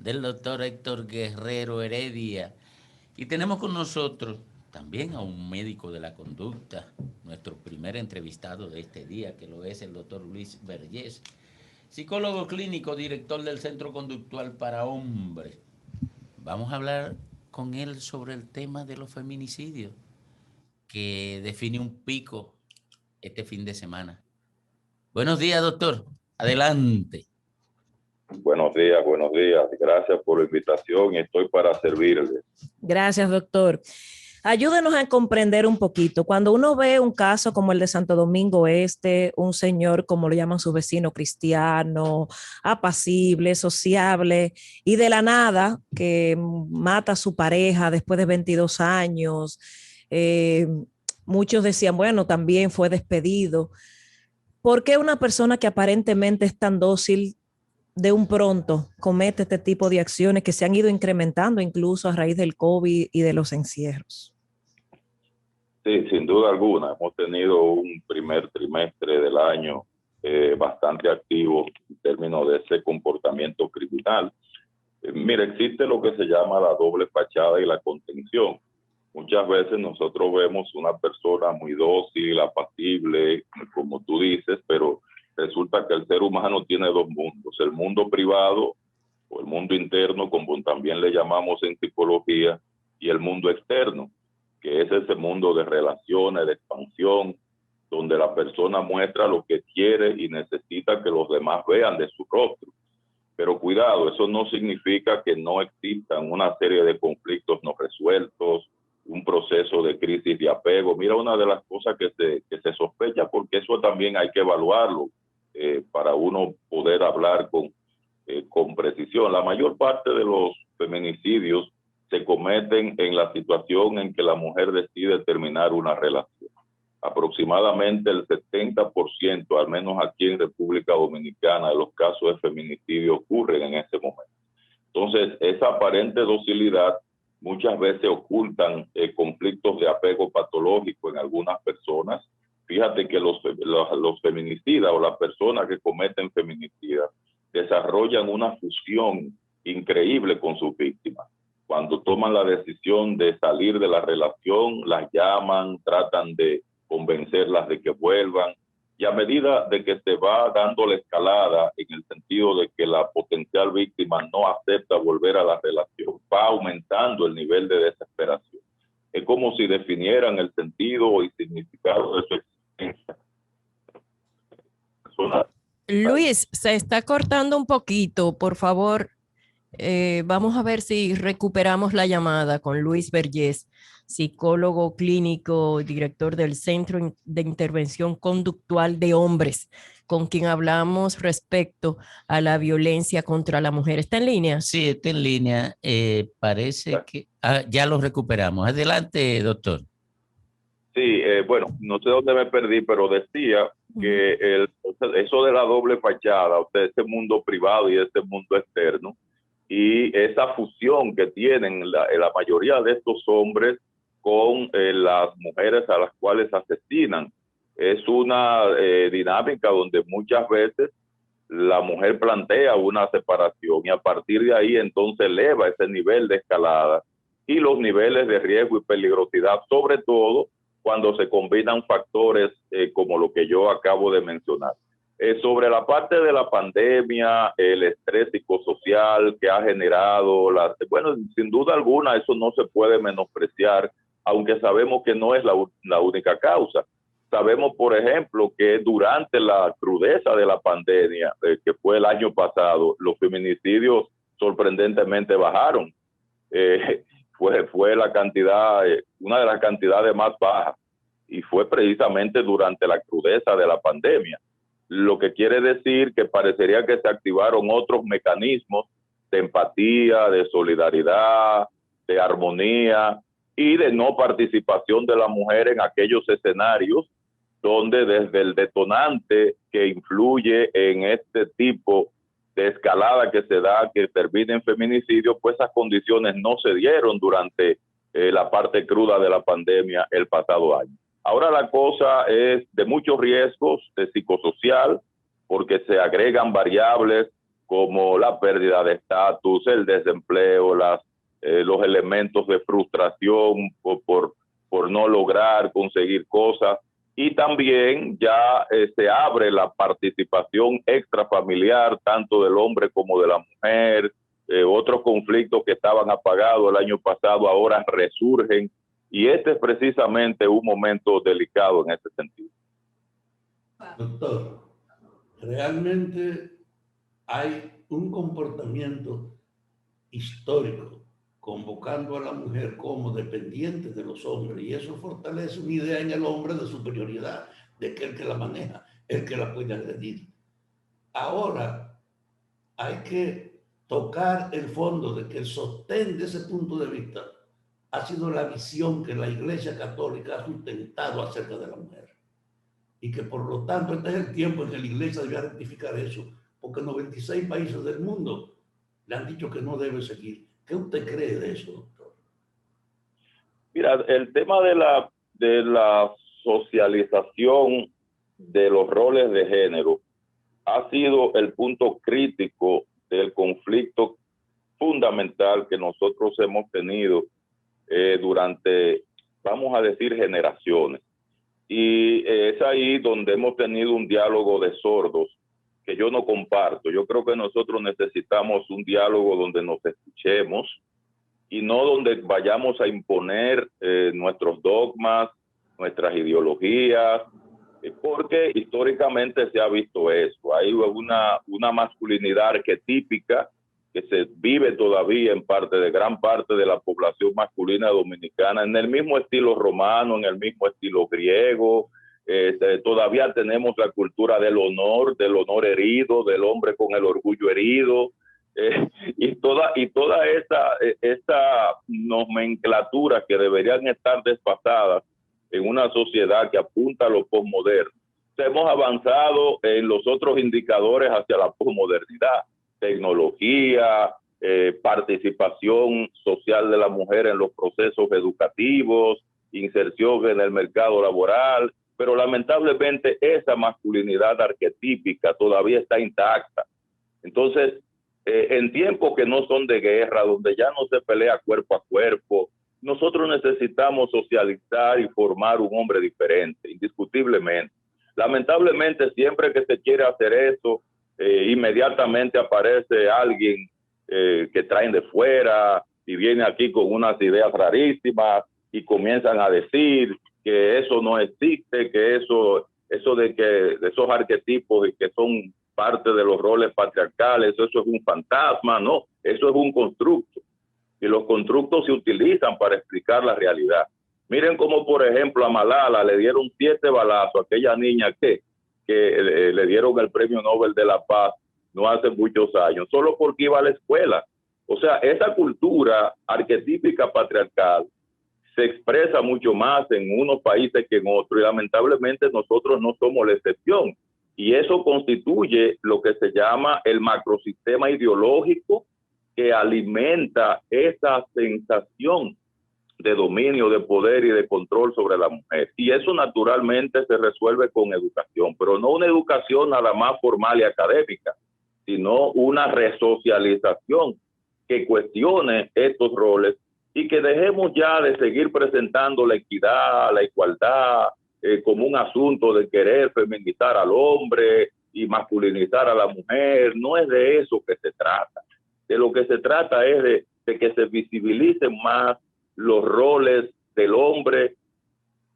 del doctor Héctor Guerrero Heredia. Y tenemos con nosotros también a un médico de la conducta, nuestro primer entrevistado de este día, que lo es el doctor Luis Vergés, psicólogo clínico, director del Centro Conductual para Hombres. Vamos a hablar con él sobre el tema de los feminicidios, que define un pico este fin de semana. Buenos días, doctor. Adelante. Buenos días, buenos días. Gracias por la invitación y estoy para servirle. Gracias, doctor. Ayúdenos a comprender un poquito. Cuando uno ve un caso como el de Santo Domingo Este, un señor, como lo llaman sus vecinos, cristiano, apacible, sociable, y de la nada que mata a su pareja después de 22 años, muchos decían, bueno, también fue despedido. ¿Por qué una persona que aparentemente es tan dócil de un pronto comete este tipo de acciones que se han ido incrementando incluso a raíz del COVID y de los encierros? Sí, sin duda alguna. Hemos tenido un primer trimestre del año bastante activo en términos de ese comportamiento criminal. Mira, existe lo que se llama la doble fachada y la contención. Muchas veces nosotros vemos una persona muy dócil, apacible, como tú dices, pero resulta que el ser humano tiene dos mundos, el mundo privado o el mundo interno, como también le llamamos en psicología, y el mundo externo, que es ese mundo de relaciones, de expansión, donde la persona muestra lo que quiere y necesita que los demás vean de su rostro. Pero cuidado, eso no significa que no existan una serie de conflictos no resueltos, un proceso de crisis de apego. Mira, una de las cosas que se sospecha, porque eso también hay que evaluarlo para uno poder hablar con precisión. La mayor parte de los feminicidios se cometen en la situación en que la mujer decide terminar una relación. Aproximadamente el 70%, al menos aquí en República Dominicana, de los casos de feminicidio ocurren en ese momento. Entonces, esa aparente docilidad muchas veces ocultan conflictos de apego patológico en algunas personas. Fíjate que los feminicidas o las personas que cometen feminicidas desarrollan una fusión increíble con sus víctimas. Cuando toman la decisión de salir de la relación, las llaman, tratan de convencerlas de que vuelvan, y a medida de que se va dando la escalada en el sentido de que la potencial víctima no acepta volver a la relación, va aumentando el nivel de desesperación. Es como si definieran el sentido y significado de su existencia. Luis, se está cortando un poquito, por favor. Vamos a ver si recuperamos la llamada con Luis Vergés, psicólogo clínico, director del Centro de Intervención Conductual de Hombres, con quien hablamos respecto a la violencia contra la mujer. ¿Está en línea? Sí, está en línea. Parece que ya lo recuperamos. Adelante, doctor. Sí, bueno, no sé dónde me perdí, pero decía que eso de la doble fachada, o sea, ese mundo privado y ese mundo externo, y esa fusión que tienen la mayoría de estos hombres con las mujeres a las cuales asesinan. Es una dinámica donde muchas veces la mujer plantea una separación y a partir de ahí entonces eleva ese nivel de escalada y los niveles de riesgo y peligrosidad, sobre todo cuando se combinan factores como lo que yo acabo de mencionar. Sobre la parte de la pandemia, el estrés psicosocial que ha generado, bueno, sin duda alguna eso no se puede menospreciar, aunque sabemos que no es la única causa. Sabemos, por ejemplo, que durante la crudeza de la pandemia, que fue el año pasado, los feminicidios sorprendentemente bajaron. Fue la cantidad, una de las cantidades más bajas, y fue precisamente durante la crudeza de la pandemia. Lo que quiere decir que parecería que se activaron otros mecanismos de empatía, de solidaridad, de armonía y de no participación de la mujer en aquellos escenarios donde desde el detonante que influye en este tipo de escalada que se da, que termina en feminicidio, pues esas condiciones no se dieron durante la parte cruda de la pandemia el pasado año. Ahora la cosa es de muchos riesgos de psicosocial, porque se agregan variables como la pérdida de estatus, el desempleo, los elementos de frustración por no lograr conseguir cosas. Y también ya se abre la participación extrafamiliar, tanto del hombre como de la mujer. Otros conflictos que estaban apagados el año pasado ahora resurgen. Y este es precisamente un momento delicado en ese sentido. Doctor, realmente hay un comportamiento histórico convocando a la mujer como dependiente de los hombres, y eso fortalece una idea en el hombre de superioridad, de que el que la maneja, el que la puede agredir. Ahora hay que tocar el fondo de que el sostén de ese punto de vista ha sido la visión que la Iglesia Católica ha sustentado acerca de la mujer, y que por lo tanto este es el tiempo en que la Iglesia debe rectificar eso, porque 96 países del mundo le han dicho que no debe seguir. ¿Qué usted cree de eso, doctor? Mira, el tema de la socialización de los roles de género ha sido el punto crítico del conflicto fundamental que nosotros hemos tenido durante, vamos a decir, generaciones. Y es ahí donde hemos tenido un diálogo de sordos que yo no comparto. Yo creo que nosotros necesitamos un diálogo donde nos escuchemos y no donde vayamos a imponer nuestros dogmas, nuestras ideologías, porque históricamente se ha visto eso. Hay una masculinidad arquetípica que se vive todavía en gran parte de la población masculina dominicana, en el mismo estilo romano, en el mismo estilo griego. Todavía tenemos la cultura del honor herido, del hombre con el orgullo herido, y toda esta nomenclatura que deberían estar desfasadas en una sociedad que apunta a lo posmoderno. Hemos avanzado en los otros indicadores hacia la posmodernidad, tecnología, participación social de la mujer en los procesos educativos, inserción en el mercado laboral, pero lamentablemente esa masculinidad arquetípica todavía está intacta. Entonces, en tiempos que no son de guerra, donde ya no se pelea cuerpo a cuerpo, nosotros necesitamos socializar y formar un hombre diferente, indiscutiblemente. Lamentablemente, siempre que se quiere hacer eso, inmediatamente aparece alguien que traen de fuera y viene aquí con unas ideas rarísimas y comienzan a decir que eso no existe, que eso de esos arquetipos y que son parte de los roles patriarcales, eso es un fantasma. No, eso es un constructo. Y los constructos se utilizan para explicar la realidad. Miren cómo, por ejemplo, a Malala le dieron 7 balazos, aquella niña que le dieron el Premio Nobel de la Paz no hace muchos años, solo porque iba a la escuela. O sea, esa cultura arquetípica patriarcal se expresa mucho más en unos países que en otros, y lamentablemente nosotros no somos la excepción. Y eso constituye lo que se llama el macrosistema ideológico que alimenta esa sensación de dominio, de poder y de control sobre la mujer. Y eso naturalmente se resuelve con educación, pero no una educación nada más formal y académica, sino una resocialización que cuestione estos roles y que dejemos ya de seguir presentando la equidad, la igualdad, como un asunto de querer feminizar al hombre y masculinizar a la mujer. No es de eso que se trata. De lo que se trata es de que se visibilicen más los roles del hombre,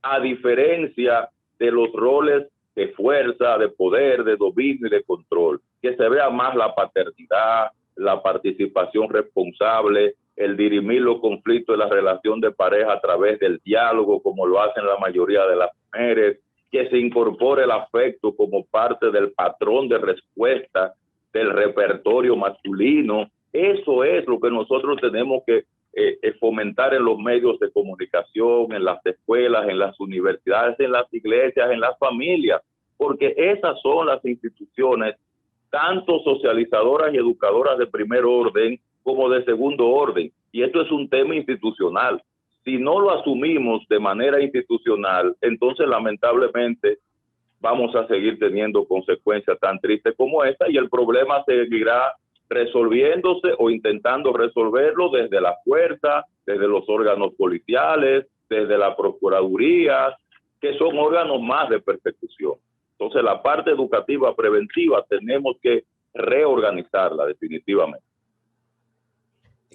a diferencia de los roles de fuerza, de poder, de dominio y de control. Que se vea más la paternidad, la participación responsable, el dirimir los conflictos de la relación de pareja a través del diálogo, como lo hacen la mayoría de las mujeres, que se incorpore el afecto como parte del patrón de respuesta del repertorio masculino. Eso es lo que nosotros tenemos que fomentar en los medios de comunicación, en las escuelas, en las universidades, en las iglesias, en las familias, porque esas son las instituciones tanto socializadoras y educadoras de primer orden como de segundo orden. Y esto es un tema institucional. Si no lo asumimos de manera institucional, entonces lamentablemente vamos a seguir teniendo consecuencias tan tristes como esta, y el problema seguirá resolviéndose o intentando resolverlo desde la fuerza, desde los órganos policiales, desde la Procuraduría, que son órganos más de persecución. Entonces, la parte educativa preventiva tenemos que reorganizarla definitivamente.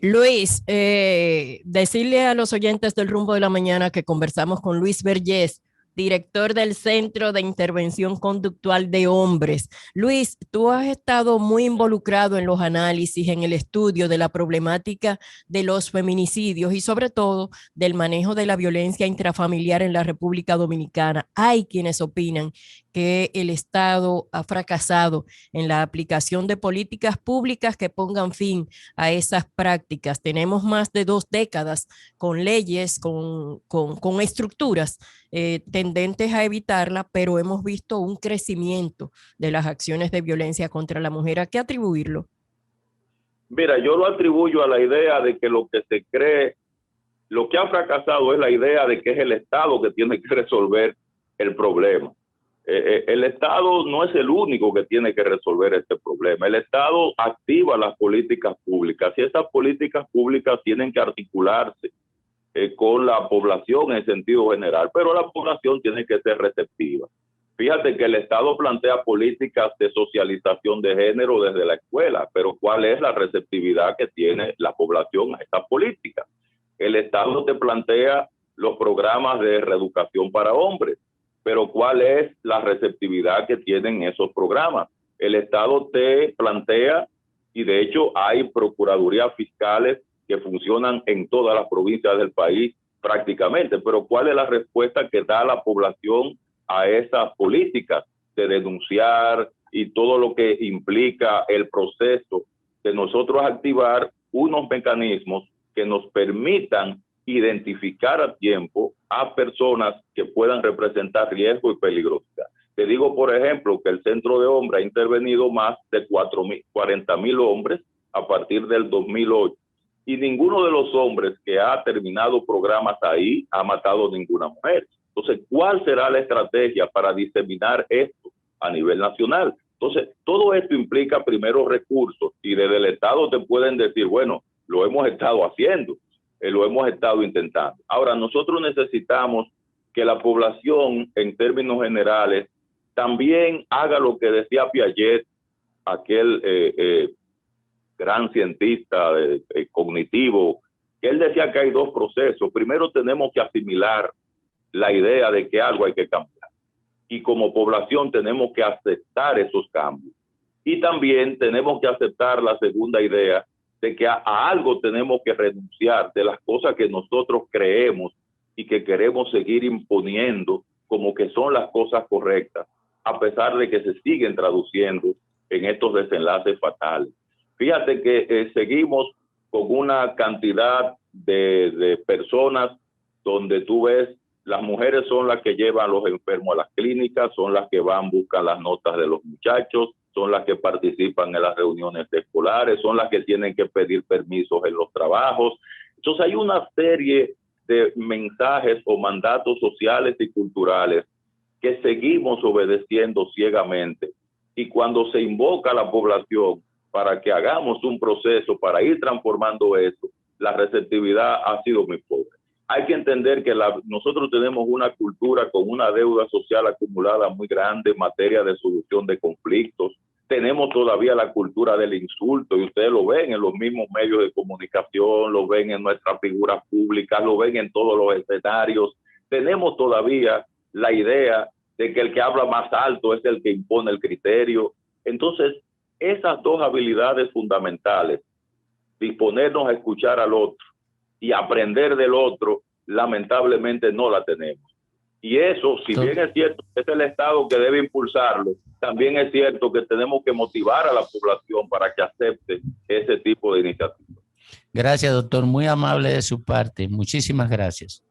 Luis, decirle a los oyentes del Rumbo de la Mañana que conversamos con Luis Vergés, director del Centro de Intervención Conductual de Hombres. Luis, tú has estado muy involucrado en los análisis, en el estudio de la problemática de los feminicidios y sobre todo del manejo de la violencia intrafamiliar en la República Dominicana. Hay quienes opinan que el Estado ha fracasado en la aplicación de políticas públicas que pongan fin a esas prácticas. Tenemos más de 2 décadas con leyes, con estructuras tendentes a evitarla, pero hemos visto un crecimiento de las acciones de violencia contra la mujer. ¿A qué atribuirlo? Mira, yo lo atribuyo a la idea de que lo que se cree, lo que ha fracasado es la idea de que es el Estado que tiene que resolver el problema. El Estado no es el único que tiene que resolver este problema. El Estado activa las políticas públicas y esas políticas públicas tienen que articularse con la población en sentido general, pero la población tiene que ser receptiva. Fíjate que el Estado plantea políticas de socialización de género desde la escuela, pero ¿cuál es la receptividad que tiene la población a estas políticas? El Estado te plantea los programas de reeducación para hombres, pero ¿cuál es la receptividad que tienen esos programas? El Estado te plantea, y de hecho hay procuradurías fiscales que funcionan en todas las provincias del país prácticamente, pero ¿cuál es la respuesta que da la población a esas políticas de denunciar y todo lo que implica el proceso de nosotros activar unos mecanismos que nos permitan identificar a tiempo a personas que puedan representar riesgo y peligrosidad? Te digo, por ejemplo, que el Centro de Hombres ha intervenido más de 40,000 hombres a partir del 2008. Y ninguno de los hombres que ha terminado programas ahí ha matado ninguna mujer. Entonces, ¿cuál será la estrategia para diseminar esto a nivel nacional? Entonces, todo esto implica primero recursos y desde el Estado te pueden decir, bueno, lo hemos estado haciendo, lo hemos estado intentando. Ahora, nosotros necesitamos que la población, en términos generales, también haga lo que decía Piaget, aquel gran cientista cognitivo, que él decía que hay 2 procesos. Primero tenemos que asimilar la idea de que algo hay que cambiar. Y como población tenemos que aceptar esos cambios. Y también tenemos que aceptar la segunda idea de que a algo tenemos que renunciar de las cosas que nosotros creemos y que queremos seguir imponiendo como que son las cosas correctas, a pesar de que se siguen traduciendo en estos desenlaces fatales. Fíjate que seguimos con una cantidad de personas donde tú ves, las mujeres son las que llevan a los enfermos a las clínicas, son las que van, buscan las notas de los muchachos, son las que participan en las reuniones escolares, son las que tienen que pedir permisos en los trabajos. Entonces hay una serie de mensajes o mandatos sociales y culturales que seguimos obedeciendo ciegamente. Y cuando se invoca a la población para que hagamos un proceso para ir transformando eso, la receptividad ha sido muy pobre. Hay que entender que nosotros tenemos una cultura con una deuda social acumulada muy grande en materia de solución de conflictos. Tenemos todavía la cultura del insulto y ustedes lo ven en los mismos medios de comunicación, lo ven en nuestras figuras públicas, lo ven en todos los escenarios. Tenemos todavía la idea de que el que habla más alto es el que impone el criterio. Entonces, esas 2 habilidades fundamentales, disponernos a escuchar al otro y aprender del otro, lamentablemente no la tenemos. Y eso, si bien es cierto que es el Estado que debe impulsarlo, también es cierto que tenemos que motivar a la población para que acepte ese tipo de iniciativas. Gracias, doctor. Muy amable de su parte. Muchísimas gracias.